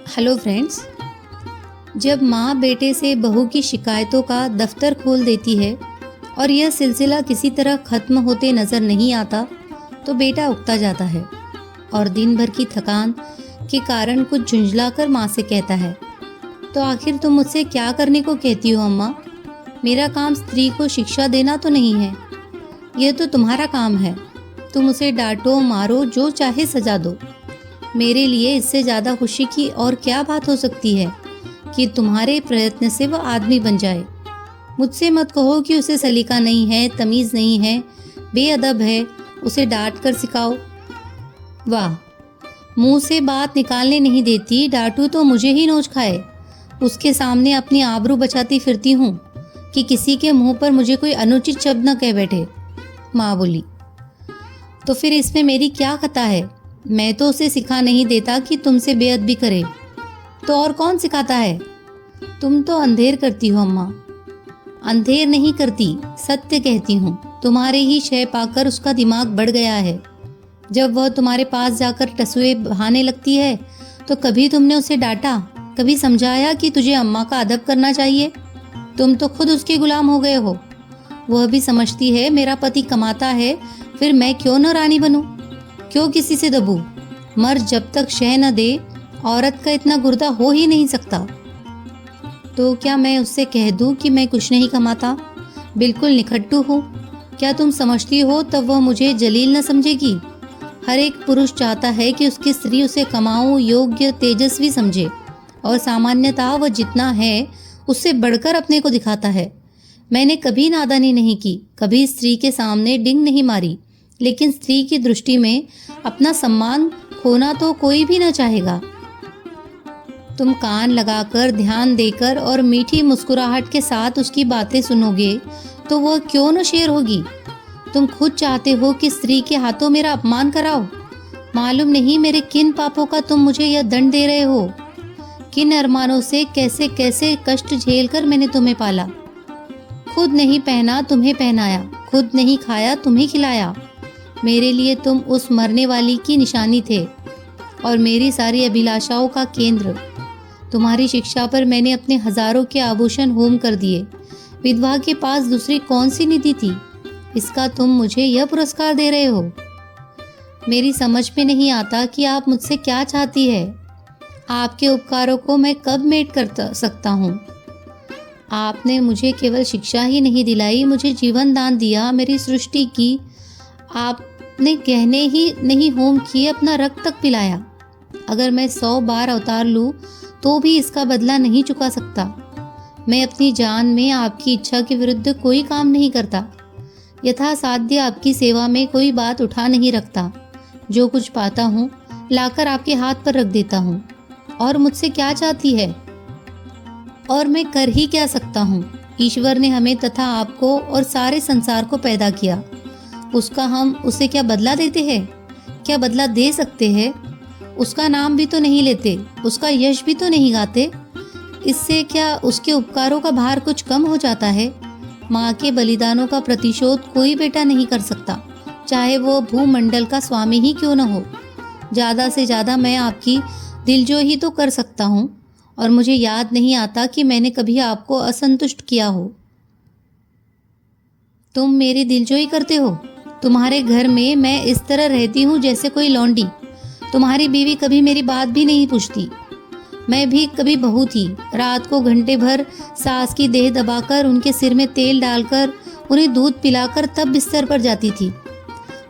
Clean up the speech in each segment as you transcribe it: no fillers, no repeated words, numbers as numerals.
Hello friends. जब माँ बेटे से बहू की शिकायतों का दफ्तर खोल देती है और यह सिलसिला किसी तरह खत्म होते नज़र नहीं आता तो बेटा उकता जाता है और दिन भर की थकान के कारण कुछ झुंझलाकर माँ से कहता है, तो आखिर तुम मुझसे क्या करने को कहती हो अम्मा? मेरा काम स्त्री को शिक्षा देना तो नहीं है, यह तो तुम्हारा काम है। तुम उसे डांटो मारो, जो चाहे सजा दो। मेरे लिए इससे ज़्यादा खुशी की और क्या बात हो सकती है कि तुम्हारे प्रयत्न से वह आदमी बन जाए। मुझसे मत कहो कि उसे सलीका नहीं है, तमीज़ नहीं है, बेअदब है, उसे डांट कर सिखाओ। वाह, मुंह से बात निकालने नहीं देती, डांटू तो मुझे ही नोच खाए। उसके सामने अपनी आबरू बचाती फिरती हूँ कि किसी के मुंह पर मुझे कोई अनुचित शब्द न कह बैठे। माँ बोली, तो फिर इसमें मेरी क्या खता है? मैं तो उसे सिखा नहीं देता कि तुमसे बेअदबी करे, तो और कौन सिखाता है? तुम तो अंधेर करती हो अम्मा। अंधेर नहीं करती, सत्य कहती हूँ। तुम्हारे ही शय पाकर उसका दिमाग बढ़ गया है। जब वह तुम्हारे पास जाकर टसुए बहाने लगती है तो कभी तुमने उसे डांटा, कभी समझाया कि तुझे अम्मा का अदब करना चाहिए? तुम तो खुद उसके गुलाम हो गए हो। वह भी समझती है मेरा पति कमाता है, फिर मैं क्यों न रानी बनूं? क्यों किसी से दबूं? मर्द जब तक शह न दे, औरत का इतना गुर्दा हो ही नहीं सकता। तो क्या मैं उससे कह दूं कि मैं कुछ नहीं कमाता, बिल्कुल निखट्टू हूँ? क्या तुम समझती हो तब वह मुझे जलील न समझेगी? हर एक पुरुष चाहता है कि उसकी स्त्री उसे कमाऊ, योग्य, तेजस्वी समझे, और सामान्यतः वह जितना है उससे बढ़कर अपने को दिखाता है। मैंने कभी नादानी नहीं की, कभी स्त्री के सामने डिंग नहीं मारी, लेकिन स्त्री की दृष्टि में अपना सम्मान खोना तो कोई भी न चाहेगा। तुम कान लगाकर, ध्यान देकर और मीठी मुस्कुराहट के साथ उसकी बातें सुनोगे तो वह क्यों न शेर होगी। तुम खुद चाहते हो कि स्त्री के हाथों मेरा अपमान कराओ। मालूम नहीं मेरे किन पापों का तुम मुझे यह दंड दे रहे हो। किन अरमानों से कैसे कैसे कष्ट झेलकर मैंने तुम्हें पाला। खुद नहीं पहना, तुम्हें पहनाया। खुद नहीं खाया, तुम्हें खिलाया। मेरे लिए तुम उस मरने वाली की निशानी थे और मेरी सारी अभिलाषाओं का केंद्र। तुम्हारी शिक्षा पर मैंने अपने हजारों के आभूषण होम कर दिए। विधवा के पास दूसरी कौन सी निधि थी? इसका तुम मुझे यह पुरस्कार दे रहे हो। मेरी समझ में नहीं आता कि आप मुझसे क्या चाहती है। आपके उपकारों को मैं कब मेट कर सकता हूँ? आपने मुझे केवल शिक्षा ही नहीं दिलाई, मुझे जीवन दान दिया, मेरी सृष्टि की। आपने गहने ही नहीं होम किए, अपना रक्त तक पिलाया। अगर मैं 100 बार अवतार लूँ तो भी इसका बदला नहीं चुका सकता। मैं अपनी जान में आपकी इच्छा के विरुद्ध कोई काम नहीं करता। यथासाध्य आपकी सेवा में कोई बात उठा नहीं रखता। जो कुछ पाता हूँ लाकर आपके हाथ पर रख देता हूँ। और मुझसे क्या चाहती है? और मैं कर ही क्या सकता हूँ? ईश्वर ने हमें तथा आपको और सारे संसार को पैदा किया। उसका हम उसे क्या बदला देते हैं? क्या बदला दे सकते हैं? उसका नाम भी तो नहीं लेते, उसका यश भी तो नहीं गाते। इससे क्या उसके उपकारों का भार कुछ कम हो जाता है? माँ के बलिदानों का प्रतिशोध कोई बेटा नहीं कर सकता, चाहे वो भूमंडल का स्वामी ही क्यों न हो। ज़्यादा से ज़्यादा मैं आपकी दिलजोई तो कर सकता हूँ, और मुझे याद नहीं आता कि मैंने कभी आपको असंतुष्ट किया हो। तुम मेरी दिलजोई करते हो। तुम्हारे घर में मैं इस तरह रहती हूँ जैसे कोई लौंडी। तुम्हारी बीवी कभी मेरी बात भी नहीं पूछती। मैं भी कभी बहू थी। रात को घंटे भर सास की देह दबाकर, उनके सिर में तेल डालकर, उन्हें दूध पिलाकर तब बिस्तर पर जाती थी।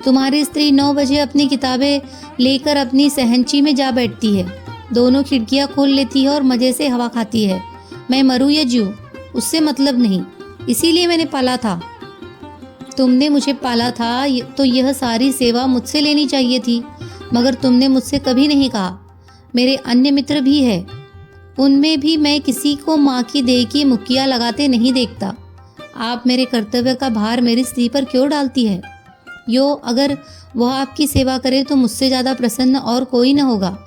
तुम्हारी स्त्री 9 बजे अपनी किताबें लेकर अपनी सहनची में जा बैठती है, दोनों खिड़कियां खोल लेती है और मजे से हवा खाती है। मैं मरूं या जीऊं उससे मतलब नहीं, इसीलिए मैंने पाला था। तुमने मुझे पाला था तो यह सारी सेवा मुझसे लेनी चाहिए थी, मगर तुमने मुझसे कभी नहीं कहा। मेरे अन्य मित्र भी है, उनमें भी मैं किसी को माँ की देह की मुक्कियाँ लगाते नहीं देखता। आप मेरे कर्तव्य का भार मेरी स्त्री पर क्यों डालती है? अगर वह आपकी सेवा करे तो मुझसे ज़्यादा प्रसन्न और कोई न होगा।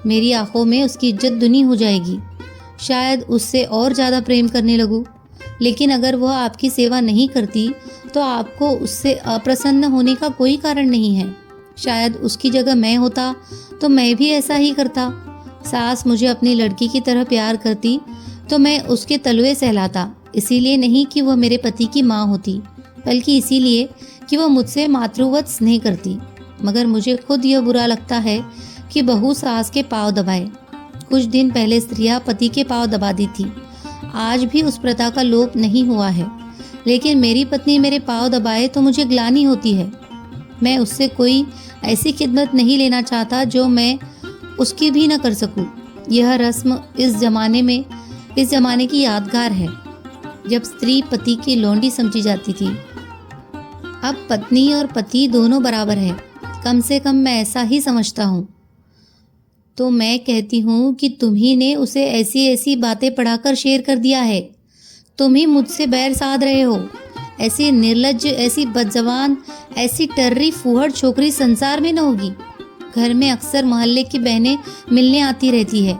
मेरी आंखों में उसकी इज्जत दुनी हो जाएगी। शायद उससे और ज़्यादा प्रेम करने लगूं। लेकिन अगर वह आपकी सेवा नहीं करती तो आपको उससे अप्रसन्न होने का कोई कारण नहीं है। शायद उसकी जगह मैं होता तो मैं भी ऐसा ही करता। सास मुझे अपनी लड़की की तरह प्यार करती तो मैं उसके तलवे सहलाता, इसीलिए नहीं कि वह मेरे पति की माँ होती, बल्कि इसीलिए कि वह मुझसे मातृवत स्नेह करती। मगर मुझे खुद यह बुरा लगता है कि बहू सास के पांव दबाए। कुछ दिन पहले स्त्रियां पति के पांव दबाती थी, आज भी उस प्रथा का लोप नहीं हुआ है, लेकिन मेरी पत्नी मेरे पांव दबाए तो मुझे ग्लानि होती है। मैं उससे कोई ऐसी खिदमत नहीं लेना चाहता जो मैं उसकी भी न कर सकूं। यह रस्म इस जमाने की यादगार है, जब स्त्री पति की लौंडी समझी जाती थी। अब पत्नी और पति दोनों बराबर है, कम से कम मैं ऐसा ही समझता हूँ। तो मैं कहती हूँ कि तुम्ही ने उसे ऐसी ऐसी बातें पढ़ाकर शेर कर दिया है। तुम ही मुझसे बैर साध रहे हो। ऐसी निर्लज्ज, ऐसी बदजबान, ऐसी टर्री फूहड़ छोकरी संसार में न होगी। घर में अक्सर मोहल्ले की बहनें मिलने आती रहती है।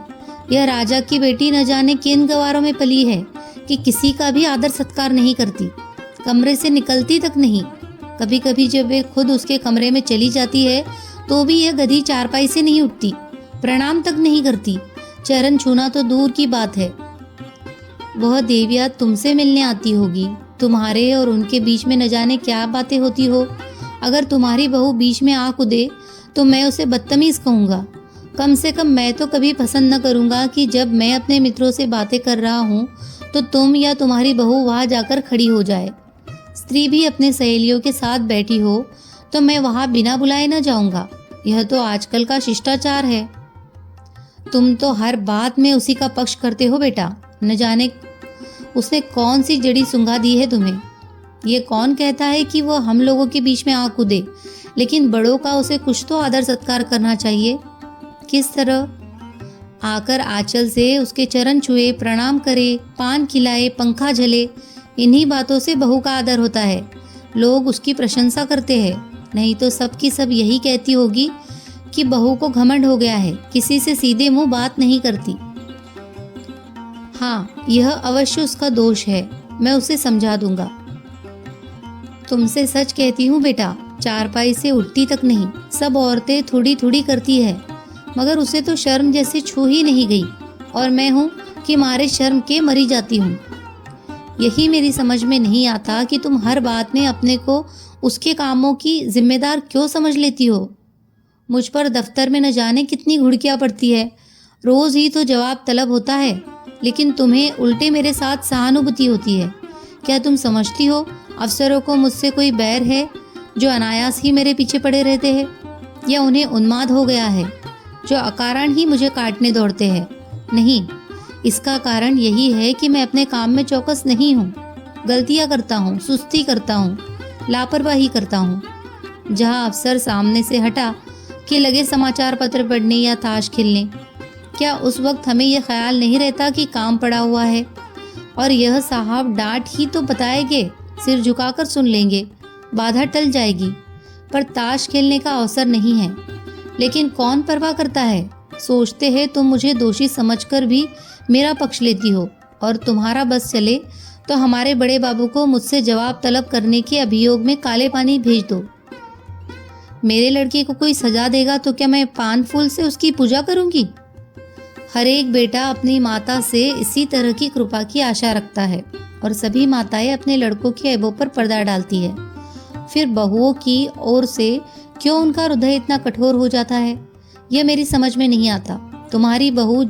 यह राजा की बेटी न जाने किन गवारों में पली है कि किसी का भी आदर सत्कार नहीं करती, कमरे से निकलती तक नहीं। कभी कभी जब वे खुद उसके कमरे में चली जाती है तो भी यह गधी चारपाई से नहीं उठती, प्रणाम तक नहीं करती, चरण छूना तो दूर की बात है। वह देविया तुमसे मिलने आती होगी, तुम्हारे और उनके बीच में न जाने क्या बातें होती हो। अगर तुम्हारी बहू बीच में आ कूदे तो मैं उसे बदतमीज कहूँगा। कम से कम मैं तो कभी पसंद न करूँगा कि जब मैं अपने मित्रों से बातें कर रहा हूँ तो तुम या तुम्हारी बहू वहाँ जाकर खड़ी हो जाए। स्त्री भी अपने सहेलियों के साथ बैठी हो तो मैं वहाँ बिना बुलाए न जाऊँगा। यह तो आजकल का शिष्टाचार है। तुम तो हर बात में उसी का पक्ष करते हो बेटा। न जाने उसने कौन सी जड़ी सुंघा दी है तुम्हें। ये कौन कहता है कि वह हम लोगों के बीच में आ कूदे, लेकिन बड़ों का उसे कुछ तो आदर सत्कार करना चाहिए। किस तरह? आकर आंचल से उसके चरण छुए, प्रणाम करे, पान खिलाए, पंखा झले। इन्हीं बातों से बहू का आदर होता है। लोग उसकी प्रशंसा करते हैं, नहीं तो सब की सब यही कहती होगी कि बहू को घमंड हो गया है, किसी से सीधे मुंह बात नहीं करती। हाँ, यह अवश्य उसका दोष है, मैं उसे समझा दूंगा। तुमसे सच कहती हूँ बेटा, चारपाई से उठती तक नहीं। सब औरतें थोड़ी थोड़ी करती है, मगर उसे तो शर्म जैसे छू ही नहीं गई, और मैं हूँ कि मारे शर्म के मरी जाती हूँ। यही मेरी समझ में नहीं आता कि तुम हर बात में अपने को उसके कामों की जिम्मेदार क्यों समझ लेती हो। मुझ पर दफ्तर में न जाने कितनी घुड़कियाँ पड़ती है, रोज ही तो जवाब तलब होता है, लेकिन तुम्हें उल्टे मेरे साथ सहानुभूति होती है। क्या तुम समझती हो अफसरों को मुझसे कोई बैर है जो अनायास ही मेरे पीछे पड़े रहते हैं, या उन्हें उन्माद हो गया है जो अकारण ही मुझे काटने दौड़ते हैं? नहीं, इसका कारण यही है कि मैं अपने काम में चौकस नहीं हूँ। गलतियाँ करता हूँ, सुस्ती करता हूँ, लापरवाही करता हूँ। जहाँ अफसर सामने से हटा के लगे समाचार पत्र पढ़ने या ताश खेलने, क्या उस वक्त हमें यह ख्याल नहीं रहता कि काम पड़ा हुआ है और यह साहब डांट ही तो बताएंगे, सिर झुकाकर सुन लेंगे, बाधा टल जाएगी। पर ताश खेलने का अवसर नहीं है। लेकिन कौन परवाह करता है? सोचते हैं तुम मुझे दोषी समझकर भी मेरा पक्ष लेती हो, और तुम्हारा बस चले तो हमारे बड़े बाबू को मुझसे जवाब तलब करने के अभियोग में काले पानी भेज दो। मेरे लड़के को कोई सजा देगा तो क्या मैं पान फूल से उसकी पूजा करूंगी? हर एक बेटा अपनी माता से इसी तरह की कृपा की आशा रखता है, और सभी माताएं अपने लड़कों के ऐबों पर पर्दा डालती है। फिर बहुओं की ओर से क्यों उनका हृदय इतना कठोर हो जाता है, यह मेरी समझ में नहीं आता। तुम्हारी बहू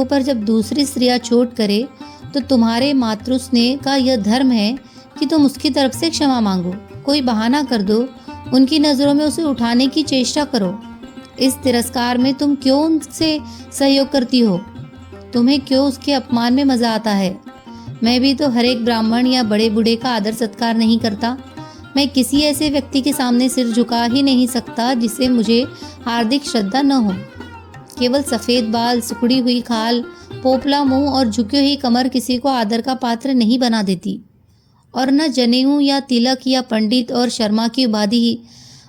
पर जब दूसरी स्त्रियां चोट करे तो तुम्हारे मातृस्नेह का यह धर्म है कि तुम उसकी तरफ से क्षमा मांगो, कोई बहाना कर दो, उनकी नजरों में उसे उठाने की चेष्टा करो। इस तिरस्कार में तुम क्यों उनसे सहयोग करती हो? तुम्हें क्यों उसके अपमान में मजा आता है? मैं भी तो हर एक ब्राह्मण या बड़े बूढ़े का आदर सत्कार नहीं करता। मैं किसी ऐसे व्यक्ति के सामने सिर झुका ही नहीं सकता जिसे मुझे हार्दिक श्रद्धा न हो। केवल सफेद बाल, सुखड़ी हुई खाल, पोपला मुंह और झुकी हुई कमर किसी को आदर का पात्र नहीं बना देती, और न जनेऊ या तिलक या पंडित और शर्मा की उपाधि ही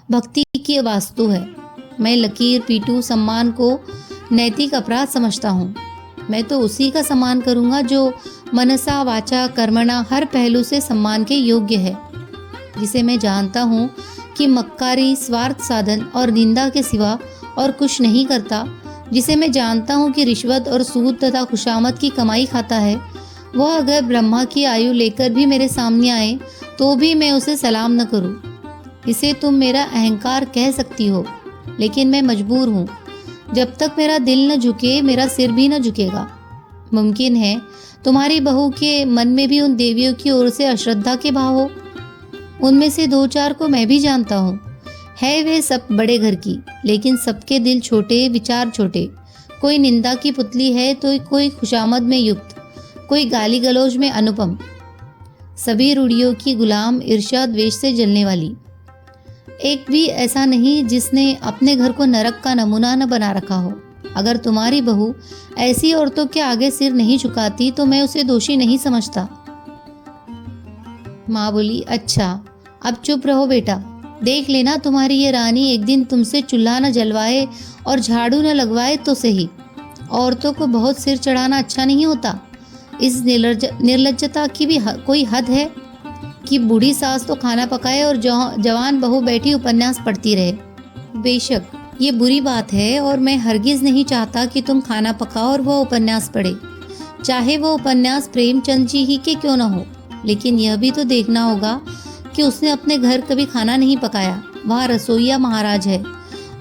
भक्ति की वास्तु है। मैं लकीर पीटू सम्मान को नैतिक अपराध समझता हूँ। मैं तो उसी का सम्मान करूँगा जो मनसा वाचा कर्मणा हर पहलू से सम्मान के योग्य है, जिसे मैं जानता हूँ कि मक्कारी, स्वार्थ साधन और निंदा के सिवा और कुछ नहीं करता, जिसे मैं जानता हूँ कि रिश्वत और सूद तथा खुशामद की कमाई खाता है, वह अगर ब्रह्मा की आयु लेकर भी मेरे सामने आए तो भी मैं उसे सलाम न करूँ। इसे तुम मेरा अहंकार कह सकती हो, लेकिन मैं मजबूर हूँ। जब तक मेरा दिल न झुके मेरा सिर भी न झुकेगा। मुमकिन है तुम्हारी बहू के मन में भी उन देवियों की ओर से अश्रद्धा के भाव हो। उनमें से 2-4 को मैं भी जानता हूँ। है वे सब बड़े घर की, लेकिन सबके दिल छोटे, विचार छोटे। कोई निंदा की पुतली है तो कोई खुशामद में युक्त, कोई गाली गलौज में अनुपम। सभी रूढ़ियों की गुलाम, ईर्ष्या द्वेष से जलने वाली। एक भी ऐसा नहीं जिसने अपने घर को नरक का नमूना न बना रखा हो। अगर तुम्हारी बहू ऐसी औरतों के आगे सिर नहीं झुकाती तो मैं उसे दोषी नहीं समझता। माँ बोली, अच्छा अब चुप रहो बेटा। देख लेना तुम्हारी ये रानी एक दिन तुमसे चूल्हा न जलवाए और झाड़ू न लगवाए तो सही। औरतों को बहुत सिर चढ़ाना अच्छा नहीं होता। इस निर्लज्जता की भी कोई हद है कि बूढ़ी सास तो खाना पकाए और जवान बहू बैठी उपन्यास पढ़ती रहे। बेशक ये बुरी बात है और मैं हरगिज नहीं चाहता कि तुम खाना पकाओ और वह उपन्यास पढ़े, चाहे वो उपन्यास प्रेमचंद जी ही के क्यों न हो। लेकिन यह भी तो देखना होगा कि उसने अपने घर कभी खाना नहीं पकाया। वहाँ रसोईया महाराज है,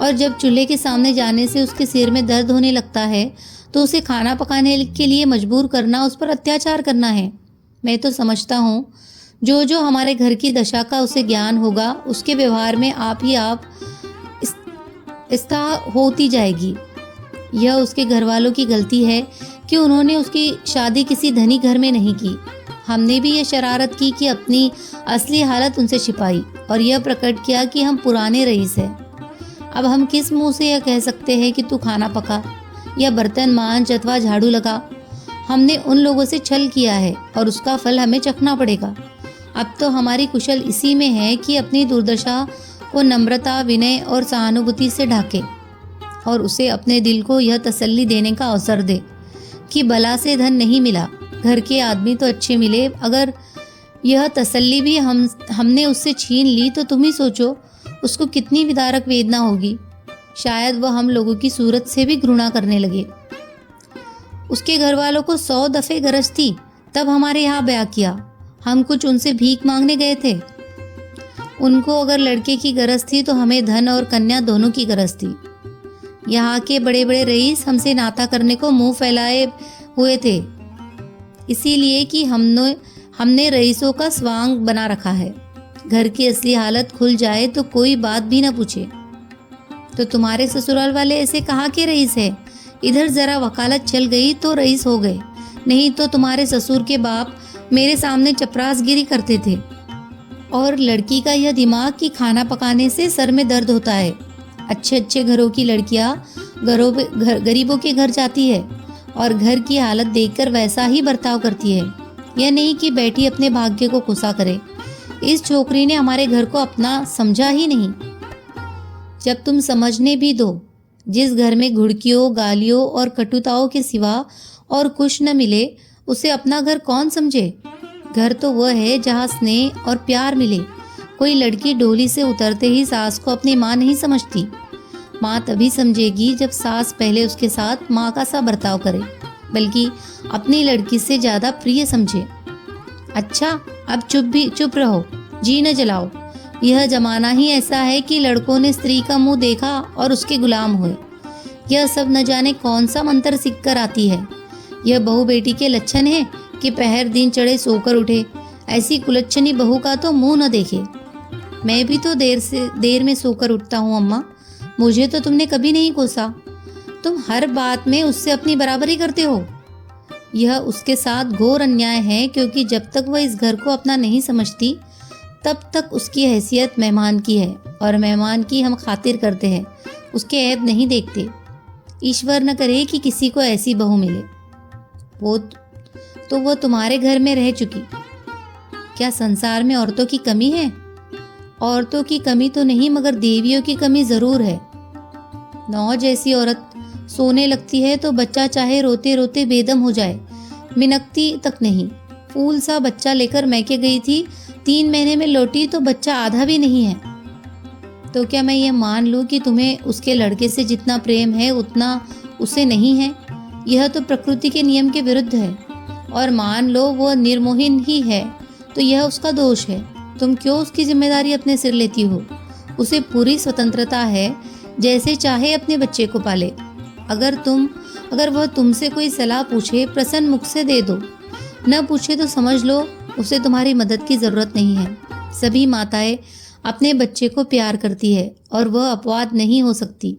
और जब चूल्हे के सामने जाने से उसके सिर में दर्द होने लगता है तो उसे खाना पकाने के लिए मजबूर करना उस पर अत्याचार करना है। मैं तो समझता हूँ जो जो हमारे घर की दशा का उसे ज्ञान होगा उसके व्यवहार में आप ही आप होती जाएगी। यह उसके घर वालों की गलती है कि उन्होंने उसकी शादी किसी धनी घर में नहीं की। हमने भी यह शरारत की कि अपनी असली हालत उनसे छिपाई और यह प्रकट किया कि हम पुराने रईस हैं। अब हम किस मुंह से यह कह सकते हैं कि तू खाना पका या बर्तन मांज अथवा झाड़ू लगा। हमने उन लोगों से छल किया है और उसका फल हमें चखना पड़ेगा। अब तो हमारी कुशल इसी में है कि अपनी दुर्दशा को नम्रता, विनय और सहानुभूति से ढाके और उसे अपने दिल को यह तसल्ली देने का अवसर दे कि बला से धन नहीं मिला, घर के आदमी तो अच्छे मिले। अगर यह तसल्ली भी हमने उससे छीन ली तो तुम ही सोचो उसको कितनी विदारक वेदना होगी। शायद वह हम लोगों की सूरत से भी घृणा करने लगे। उसके घर वालों को 100 दफे गरज थी तब हमारे यहाँ ब्याह किया। हम कुछ उनसे भीख मांगने गए थे। उनको अगर लड़के की गरज थी तो हमें धन और कन्या दोनों की गरज थी। यहाँ के बड़े बड़े रईस हमसे नाता करने को मुंह फैलाए हुए थे, इसीलिए कि हमने रईसों का स्वांग बना रखा है। घर की असली हालत खुल जाए तो कोई बात भी ना पूछे। तो तुम्हारे ससुराल वाले ऐसे कहाँ के रईस है? इधर जरा वकालत चल गई तो रईस हो गए, नहीं तो तुम्हारे ससुर के बाप मेरे सामने चपरासगिरी करते थे। और लड़की का यह दिमाग कि खाना पकाने से सर में दर्द होता है। अच्छे अच्छे घरों की लड़कियां गरीबों के घर जाती है और घर की हालत देखकर वैसा ही बर्ताव करती है। यह नहीं कि बैठी अपने भाग्य को खुशा करे। इस छोकरी ने हमारे घर को अपना समझा ही नहीं। जब तुम समझने भी दो, जिस घर में घुड़कियों, गालियों और कटुताओं के सिवा और कुछ न मिले, उसे अपना घर कौन समझे? घर तो वह है जहाँ स्नेह और प्यार मिले। कोई लड़की डोली से उतरते ही सास को अपनी माँ नहीं समझती। माँ तभी समझेगी जब सास पहले उसके साथ माँ का सा बर्ताव करे, बल्कि अपनी लड़की से ज़्यादा प्रिय समझे। अच्छा अब चुप रहो, जी न जलाओ। यह जमाना ही ऐसा है कि लड़कों ने स्त्री का मुंह देखा और उसके गुलाम हुए। यह सब न जाने कौन सा मंत्र सीख कर आती है। यह बहू बेटी के लक्षण है कि पहर दिन चढ़े सोकर उठे। ऐसी कुलच्छनी बहू का तो मुंह न देखे। मैं भी तो देर में सोकर उठता हूँ अम्मा, मुझे तो तुमने कभी नहीं कोसा। तुम हर बात में उससे अपनी बराबरी करते हो। यह उसके साथ घोर अन्याय है, क्योंकि जब तक वह इस घर को अपना नहीं समझती तब तक उसकी हैसियत मेहमान की है, और मेहमान की हम खातिर करते हैं, उसके ऐब नहीं देखते। ईश्वर न करे कि किसी को ऐसी बहू मिले। वो तुम्हारे घर में रह चुकी। क्या संसार में औरतों की कमी है? औरतों की कमी तो नहीं, मगर देवियों की कमी जरूर है। नौ जैसी औरत सोने लगती है तो बच्चा चाहे रोते रोते बेदम हो जाए, मिनकती तक नहीं। फूल सा बच्चा लेकर मैके गई थी, 3 महीने में लौटी तो बच्चा आधा भी नहीं है। तो क्या मैं ये मान लूँ कि तुम्हें उसके लड़के से जितना प्रेम है उतना उसे नहीं है? यह तो प्रकृति के नियम के विरुद्ध है। और मान लो वो निर्मोहिन ही है तो यह उसका दोष है। तुम क्यों उसकी जिम्मेदारी अपने सिर लेती हो? उसे पूरी स्वतंत्रता है, जैसे चाहे अपने बच्चे को पाले। अगर वह तुमसे कोई सलाह पूछे, प्रसन्न मुख से दे दो। न पूछे तो समझ लो उसे तुम्हारी मदद की जरूरत नहीं है। सभी माताएं अपने बच्चे को प्यार करती है और वह अपवाद नहीं हो सकती।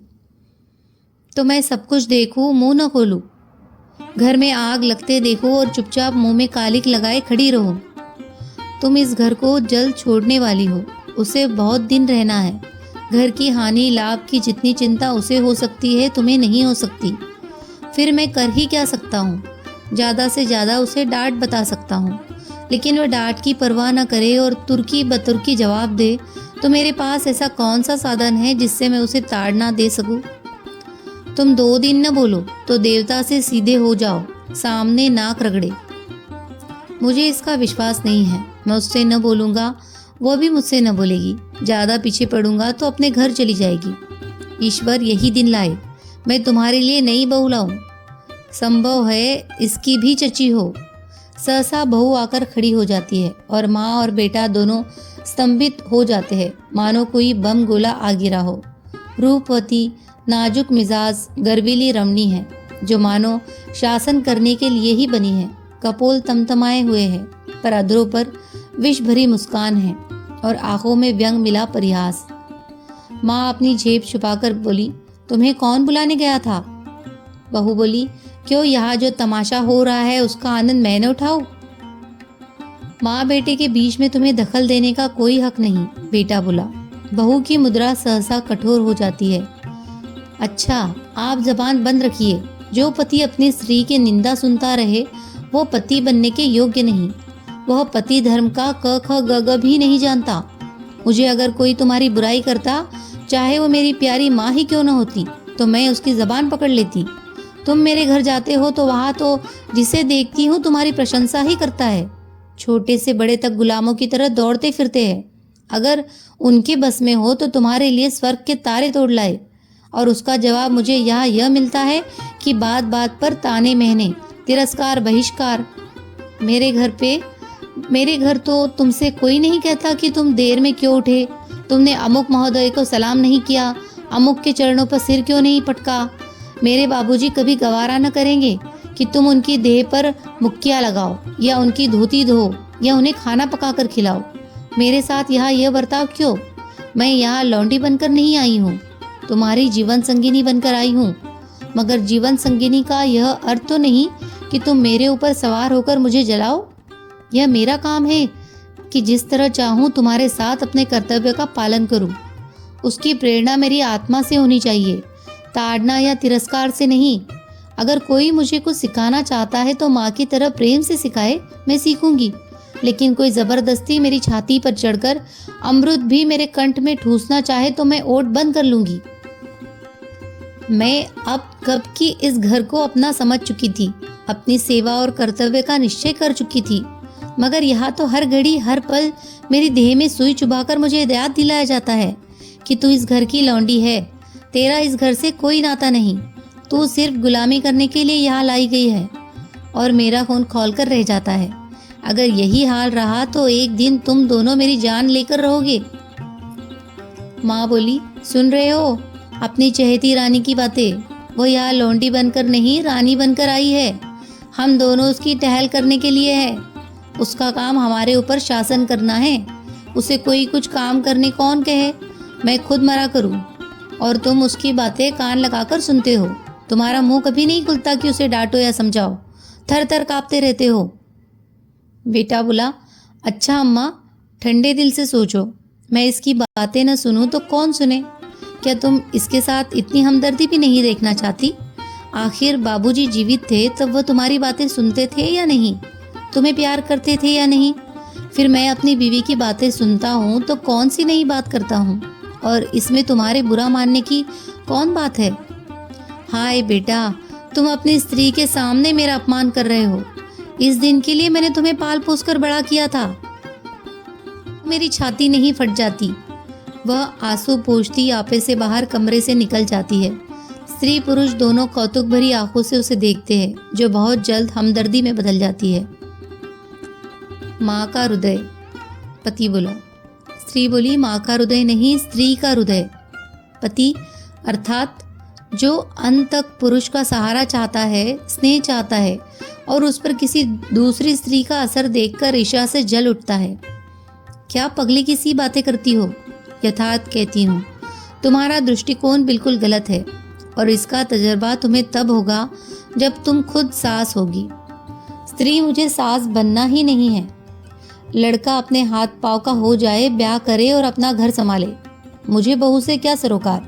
तो मैं सब कुछ देखूं, मुंह न खोलूं? घर में आग लगते देखो और चुपचाप मुंह में कालिक लगाए खड़ी रहो? तुम इस घर को जल्द छोड़ने वाली हो, उसे बहुत दिन रहना है। घर की हानि लाभ की जितनी चिंता उसे हो सकती है, तुम्हें नहीं हो सकती। फिर मैं कर ही क्या सकता हूँ? ज़्यादा से ज़्यादा उसे डांट बता सकता हूँ, लेकिन वह डांट की परवाह न करे और तुर्की बतुर्की जवाब दे तो मेरे पास ऐसा कौन सा साधन है जिससे मैं उसे ताड़ना दे सकूं? तुम 2 दिन न बोलो तो देवता से सीधे हो जाओ, सामने नाक रगड़े। मुझे इसका विश्वास नहीं है। मैं उससे न बोलूँगा, वो भी मुझसे न बोलेगी। ज़्यादा पीछे पड़ूंगा तो अपने घर चली जाएगी। ईश्वर यही दिन लाए मैं तुम्हारे लिए नई बहू लाऊं। संभव है इसकी भी चची हो। सहसा बहू आकर खड़ी हो जाती है और माँ और बेटा दोनों स्तंभित हो जाते हैं, मानो कोई बम गोला आ गिरा हो। रूपवती, नाजुक मिजाज, गर्वीली रमणी है, जो मानो शासन करने के लिए ही बनी है। कपोल तमतमाए हुए हैं, पर अधरों पर विष भरी मुस्कान है और आंखों में व्यंग मिला परिहास। माँ अपनी जेब छुपाकर बोली, तुम्हें कौन बुलाने गया था? बहू बोली, क्यों, यहाँ जो तमाशा हो रहा है उसका आनंद मैं न उठाऊं? माँ बेटे के बीच में तुम्हें दखल देने का कोई हक नहीं, बेटा बोला। बहू की मुद्रा सहसा कठोर हो जाती है। अच्छा, आप जबान बंद रखिए। जो पति अपनी स्त्री की निंदा सुनता रहे वो पति बनने के योग्य नहीं। वह पति धर्म का क ख ग ग भी नहीं जानता। मुझे अगर कोई तुम्हारी बुराई करता, चाहे वो मेरी प्यारी माँ ही क्यों न होती, तो मैं उसकी जबान पकड़ लेती। तुम मेरे घर जाते हो तो वहाँ तो जिसे देखती हूँ तुम्हारी प्रशंसा ही करता है। छोटे से बड़े तक गुलामों की तरह दौड़ते फिरते हैं। अगर उनके बस में हो तो तुम्हारे लिए स्वर्ग के तारे तोड़ लाए। और उसका जवाब मुझे यहाँ यह मिलता है कि बात बात पर ताने महने, तिरस्कार, बहिष्कार। मेरे घर तो तुमसे कोई नहीं कहता कि तुम देर में क्यों उठे, तुमने अमुक महोदय को सलाम नहीं किया, अमुक के चरणों पर सिर क्यों नहीं पटका। मेरे बाबूजी कभी गवारा न करेंगे कि तुम उनकी देह पर मुक्कियाँ लगाओ या उनकी धोती धो या उन्हें खाना पकाकर खिलाओ। मेरे साथ यहाँ यह बर्ताव क्यों? मैं यहाँ लौंडी बनकर नहीं आई हूँ, तुम्हारी जीवन संगिनी बनकर आई हूँ। मगर जीवन संगिनी का यह अर्थ तो नहीं कि तुम मेरे ऊपर सवार होकर मुझे जलाओ। यह मेरा काम है कि जिस तरह चाहूँ तुम्हारे साथ अपने कर्तव्य का पालन करूँ। उसकी प्रेरणा मेरी आत्मा से होनी चाहिए, ताड़ना या तिरस्कार से नहीं। अगर कोई मुझे कुछ सिखाना चाहता है तो माँ की तरह प्रेम से सिखाए, मैं सीखूंगी। लेकिन कोई जबरदस्ती मेरी छाती पर चढ़कर अमृत भी मेरे कंठ में ठूसना चाहे तो मैं ओट बंद कर लूंगी। मैं अब कब की इस घर को अपना समझ चुकी थी, अपनी सेवा और कर्तव्य का निश्चय कर चुकी थी। मगर यहाँ तो हर घड़ी हर पल मेरी देह में सुई चुभाकर मुझे याद दिलाया जाता है कि तू इस घर की लौंडी है, तेरा इस घर से कोई नाता नहीं, तू सिर्फ गुलामी करने के लिए यहाँ लाई गई है। और मेरा खून खौलकर रह जाता है। अगर यही हाल रहा तो एक दिन तुम दोनों मेरी जान लेकर रहोगे। माँ बोली, सुन रहे हो अपनी चहेती रानी की बातें? वो यहाँ लौंडी बनकर नहीं, रानी बनकर आई है। हम दोनों उसकी टहल करने के लिए है। उसका काम हमारे ऊपर शासन करना है। उसे कोई कुछ काम करने कौन कहे? मैं खुद मरा करूं और तुम उसकी बातें कान लगाकर सुनते हो। तुम्हारा मुंह कभी नहीं खुलता कि उसे डांटो या समझाओ, थर थर कांपते रहते हो। बेटा बोला, अच्छा अम्मा, ठंडे दिल से सोचो, मैं इसकी बातें न सुनूं तो कौन सुने? क्या तुम इसके साथ इतनी हमदर्दी भी नहीं देखना चाहती? आखिर बाबूजी जीवित थे तब वो तुम्हारी बातें सुनते थे या नहीं? तुम्हें प्यार करते थे या नहीं? फिर मैं अपनी बीवी की बातें सुनता हूँ तो कौन सी नई बात करता हूँ, और इसमें तुम्हारे बुरा मानने की कौन बात है? हाय बेटा, तुम अपनी स्त्री के सामने मेरा अपमान कर रहे हो। इस दिन के लिए मैंने तुम्हें पाल पोस कर बड़ा किया था। मेरी छाती नहीं फट जाती। वह आंसू पोंछती आपे से बाहर कमरे से निकल जाती है। स्त्री पुरुष दोनों कौतुक भरी आंखों से उसे देखते हैं, जो बहुत जल्द हमदर्दी में बदल जाती है। माँ का हृदय। पति बोला। स्त्री बोली, माँ का हृदय नहीं, स्त्री का हृदय। पति, अर्थात जो अंत तक पुरुष का सहारा चाहता है, स्नेह चाहता है और उस पर किसी दूसरी स्त्री का असर देखकर ईर्ष्या से जल उठता है। क्या पगली की सी बातें करती हो? यथार्थ कहती हूँ, तुम्हारा दृष्टिकोण बिल्कुल गलत है और इसका तजर्बा तुम्हें तब होगा जब तुम खुद सास होगी। स्त्री मुझे सास बनना ही नहीं है। लड़का अपने हाथ पाँव का हो जाए, ब्याह करे और अपना घर संभाले। मुझे बहू से क्या सरोकार?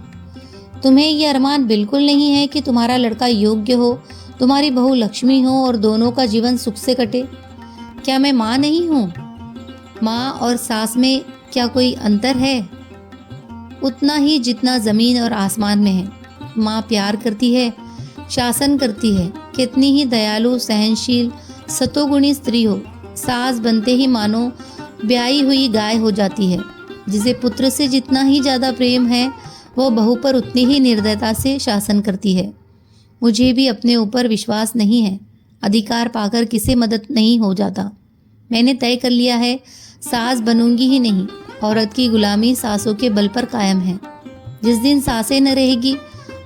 तुम्हें यह अरमान बिल्कुल नहीं है कि तुम्हारा लड़का योग्य हो, तुम्हारी बहू लक्ष्मी हो और दोनों का जीवन सुख से कटे। क्या मैं माँ नहीं हूँ? माँ और सास में क्या कोई अंतर है? उतना ही जितना जमीन और आसमान में है। माँ प्यार करती है, शासन करती है। कितनी ही दयालु, सहनशील, सतोगुणी स्त्री हो, सास बनते ही मानो ब्याही हुई गाय हो जाती है। जिसे पुत्र से जितना ही ज़्यादा प्रेम है, वह बहू पर उतनी ही निर्दयता से शासन करती है। मुझे भी अपने ऊपर विश्वास नहीं है। अधिकार पाकर किसी मदद नहीं हो जाता। मैंने तय कर लिया है, सास बनूंगी ही नहीं। औरत की गुलामी सासों के बल पर कायम है। जिस दिन सासें न रहेगी,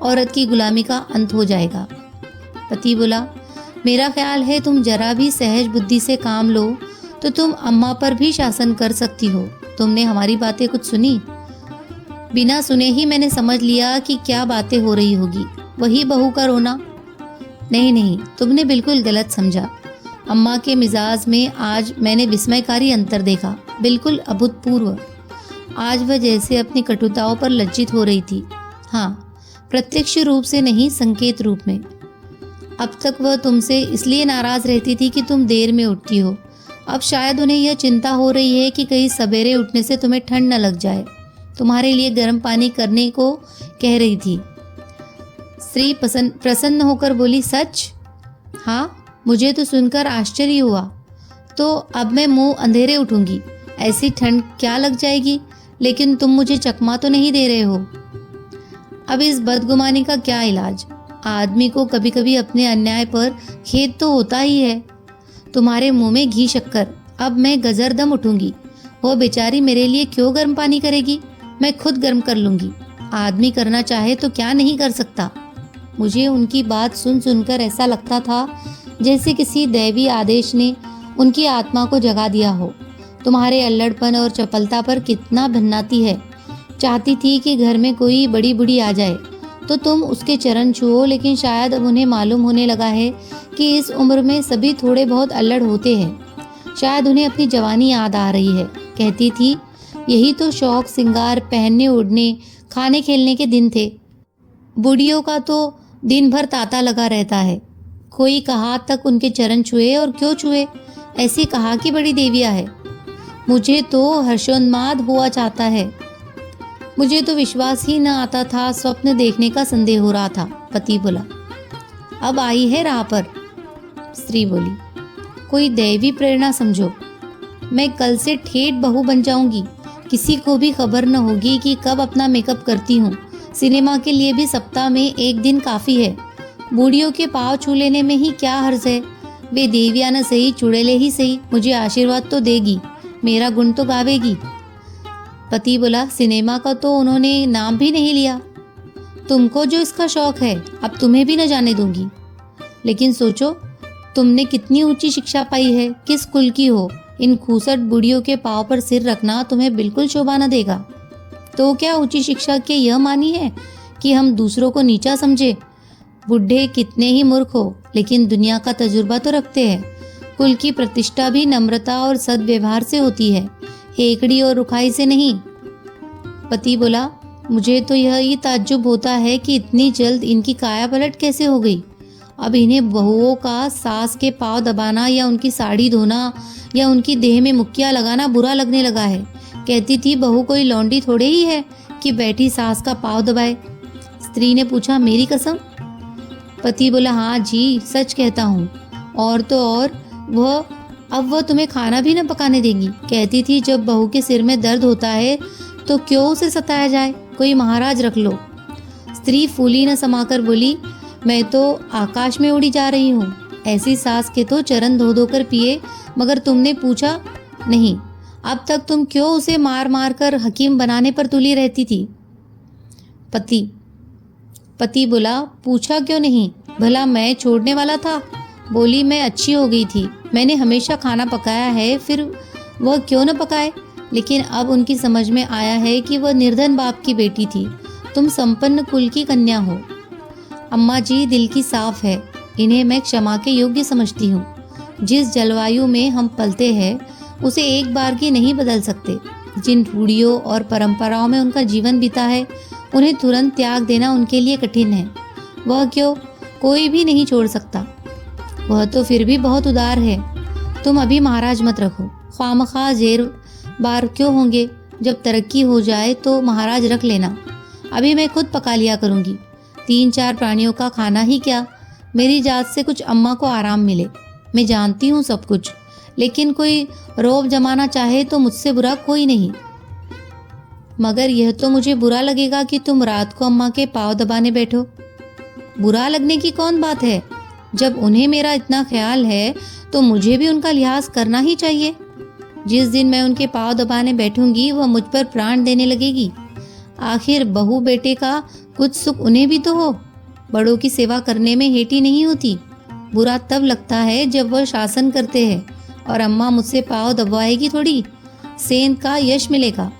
औरत की गुलामी का अंत हो जाएगा। पति बोला, मेरा ख्याल है तुम जरा भी सहज बुद्धि से काम लो तो तुम अम्मा पर भी शासन कर सकती हो। तुमने हमारी बातें कुछ सुनी? बिना सुने ही मैंने समझ लिया कि क्या बातें हो रही होगी। वही बहू का रोना। नहीं नहीं, तुमने बिल्कुल गलत समझा। अम्मा के मिजाज में आज मैंने विस्मयकारी अंतर देखा, बिल्कुल अभूतपूर्व। आज वह जैसे अपनी कटुताओं पर लज्जित हो रही थी। हाँ, प्रत्यक्ष रूप से नहीं, संकेत रूप में। अब तक वह तुमसे इसलिए नाराज रहती थी कि तुम देर में उठती हो। अब शायद उन्हें यह चिंता हो रही है कि कहीं सवेरे उठने से तुम्हें ठंड न लग जाए। तुम्हारे लिए गर्म पानी करने को कह रही थी। स्त्री प्रसन्न होकर बोली, सच? हाँ, मुझे तो सुनकर आश्चर्य हुआ। तो अब मैं मुंह अंधेरे उठूंगी, ऐसी ठंड क्या लग जाएगी। लेकिन तुम मुझे चकमा तो नहीं दे रहे हो। अब इस बदगुमानी का क्या इलाज? आदमी को कभी कभी अपने अन्याय पर खेद तो होता ही है। तुम्हारे मुंह में घी शक्कर। अब मैं गजरदम उठूंगी। वो बेचारी मेरे लिए क्यों गर्म पानी करेगी? मैं खुद गर्म कर लूंगी। आदमी करना चाहे तो क्या नहीं कर सकता। मुझे उनकी बात सुन सुनकर ऐसा लगता था जैसे किसी दैवी आदेश ने उनकी आत्मा को जगा दिया हो। तुम्हारे अल्लड़पन और चपलता पर कितना भिन्नाती है। चाहती थी कि घर में कोई बड़ी बूढ़ी आ जाए तो तुम उसके चरण छुओ, लेकिन शायद अब उन्हें मालूम होने लगा है कि इस उम्र में सभी थोड़े बहुत अल्लड़ होते हैं। शायद उन्हें अपनी जवानी याद आ रही है। कहती थी, यही तो शौक सिंगार, पहनने ओढ़ने, खाने खेलने के दिन थे। बूढ़ियों का तो दिन भर तांता लगा रहता है। कोई कहा तक उनके चरण छुए, और क्यों छुए? ऐसी कहा कि बड़ी देविया है। मुझे तो हर्षोन्माद हुआ चाहता है। मुझे तो विश्वास ही न आता था, स्वप्न देखने का संदेह हो रहा था। पति बोला, अब आई है राह पर। स्त्री बोली, कोई दैवी प्रेरणा समझो। मैं कल से ठेठ बहू बन जाऊंगी। किसी को भी खबर न होगी कि कब अपना मेकअप करती हूँ। सिनेमा के लिए भी सप्ताह में एक दिन काफ़ी है। बूढ़ियों के पाँव छू लेने में ही क्या हर्ज है। वे देविया न सही, चुड़ैले ही सही, मुझे आशीर्वाद तो देगी, मेरा गुण तो गावेगी। पति बोला, सिनेमा का तो उन्होंने नाम भी नहीं लिया। तुमको जो इसका शौक है, अब तुम्हें भी न जाने दूंगी। लेकिन सोचो, तुमने कितनी ऊंची शिक्षा पाई है, किस कुल की हो। इन खूसट बुढ़ियों के पाँव पर सिर रखना तुम्हें बिल्कुल शोभा न देगा। तो क्या ऊंची शिक्षा के यह मानी है कि हम दूसरों को नीचा समझे? बुढ़े कितने ही मूर्ख हो, लेकिन दुनिया का तजुर्बा तो रखते हैं। कुल की प्रतिष्ठा भी नम्रता और सद्व्यवहार से होती है, एकड़ी और रुखाई से नहीं। पति बोला, मुझे तो यह ही ताज्जुब होता है कि इतनी जल्द इनकी काया पलट कैसे हो गई। अब इन्हें बहुओं का सास के पाँव दबाना या उनकी साड़ी धोना या उनकी देह में मुक्कियाँ लगाना बुरा लगने लगा है। कहती थी, बहू कोई लौंडी थोड़े ही है कि बैठी सास का पाँव दबाए। स्त्री ने पूछा, मेरी कसम? पति बोला, हाँ जी, सच कहता हूँ। और तो और अब वह तुम्हें खाना भी न पकाने देंगी। कहती थी, जब बहू के सिर में दर्द होता है तो क्यों उसे सताया जाए, कोई महाराज रख लो। स्त्री फूली न समाकर बोली, मैं तो आकाश में उड़ी जा रही हूँ। ऐसी सास के तो चरण धो धो कर पिए, मगर तुमने पूछा नहीं। अब तक तुम क्यों उसे मार मार कर हकीम बनाने पर तुली रहती थी। पति बोला, पूछा क्यों नहीं, भला मैं छोड़ने वाला था। बोली, मैं अच्छी हो गई थी, मैंने हमेशा खाना पकाया है, फिर वह क्यों न पकाए। लेकिन अब उनकी समझ में आया है कि वह निर्धन बाप की बेटी थी, तुम संपन्न कुल की कन्या हो। अम्मा जी दिल की साफ है, इन्हें मैं क्षमा के योग्य समझती हूँ। जिस जलवायु में हम पलते हैं उसे एक बार की नहीं बदल सकते। जिन रूढ़ियों और परंपराओं में उनका जीवन बीता है उन्हें तुरंत त्याग देना उनके लिए कठिन है। वह क्यों, कोई भी नहीं छोड़ सकता। वह तो फिर भी बहुत उदार है। तुम अभी महाराज मत रखो, ख्वामखा जेर बार क्यों होंगे। जब तरक्की हो जाए तो महाराज रख लेना। अभी मैं खुद पका लिया करूँगी। 3-4 प्राणियों का खाना ही क्या, मेरी जात से कुछ अम्मा को आराम मिले। मैं जानती हूँ सब कुछ, लेकिन कोई रौब जमाना चाहे तो मुझसे बुरा कोई नहीं। मगर यह तो मुझे बुरा लगेगा कि तुम रात को अम्मा के पाँव दबाने बैठो। बुरा लगने की कौन बात है, जब उन्हें मेरा इतना ख्याल है तो मुझे भी उनका लिहाज करना ही चाहिए। जिस दिन मैं उनके पाँव दबाने बैठूंगी वह मुझ पर प्राण देने लगेगी। आखिर बहू बेटे का कुछ सुख उन्हें भी तो हो। बड़ों की सेवा करने में हेटी नहीं होती। बुरा तब लगता है जब वह शासन करते हैं और अम्मा मुझसे पाँव दबाएगी थोड़ी, सेंध का यश मिलेगा।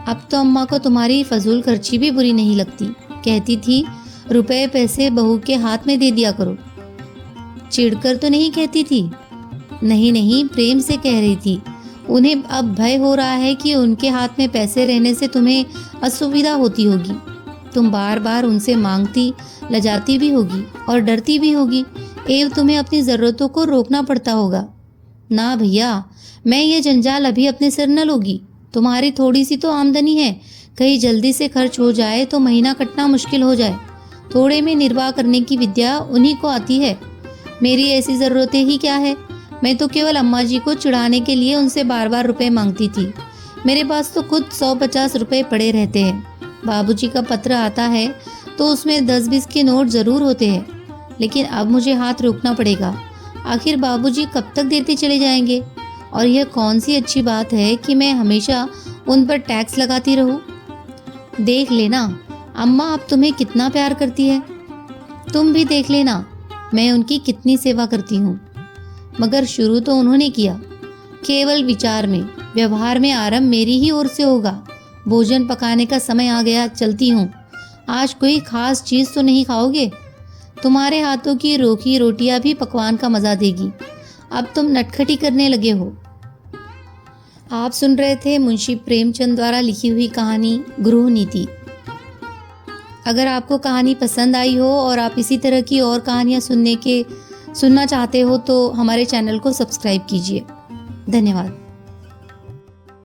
अब तो अम्मा को तुम्हारी फजूल खर्ची भी बुरी नहीं लगती। कहती थी रुपए पैसे बहू के हाथ में दे दिया करो। चिढ़कर तो नहीं कहती थी, नहीं, प्रेम से कह रही थी। उन्हें अब भय हो रहा है कि उनके हाथ में पैसे रहने से तुम्हें असुविधा होती होगी। तुम बार बार उनसे मांगती, लजाती भी होगी और डरती भी होगी, एवं तुम्हें अपनी ज़रूरतों को रोकना पड़ता होगा। ना भैया, मैं ये जंजाल अभी अपने सिर न लूँगी। तुम्हारी थोड़ी सी तो आमदनी है, कहीं जल्दी से खर्च हो जाए तो महीना कटना मुश्किल हो जाए। थोड़े में निर्वाह करने की विद्या उन्हीं को आती है। मेरी ऐसी ज़रूरतें ही क्या है। मैं तो केवल अम्मा जी को चिढ़ाने के लिए उनसे बार बार रुपए मांगती थी। मेरे पास तो खुद 100-50 रुपए पड़े रहते हैं। बाबूजी का पत्र आता है तो उसमें 10-20 के नोट ज़रूर होते हैं, लेकिन अब मुझे हाथ रोकना पड़ेगा। आखिर बाबूजी कब तक देते चले जाएंगे। और यह कौन सी अच्छी बात है कि मैं हमेशा उन पर टैक्स लगाती रहूं। देख लेना अम्मा अब तुम्हें कितना प्यार करती है। तुम भी देख लेना मैं उनकी कितनी सेवा करती हूँ। मगर शुरू तो उन्होंने किया, केवल विचार में, व्यवहार में आरंभ मेरी ही ओर से होगा। भोजन पकाने का समय आ गया, चलती हूँ। आज कोई खास चीज़ तो नहीं खाओगे। तुम्हारे हाथों की रोकी रोटियां भी पकवान का मज़ा देगी। अब तुम नटखटी करने लगे हो। आप सुन रहे थे मुंशी प्रेमचंद द्वारा लिखी हुई कहानी गृह नीति। अगर आपको कहानी पसंद आई हो और आप इसी तरह की और कहानियाँ सुनना चाहते हो तो हमारे चैनल को सब्सक्राइब कीजिए। धन्यवाद।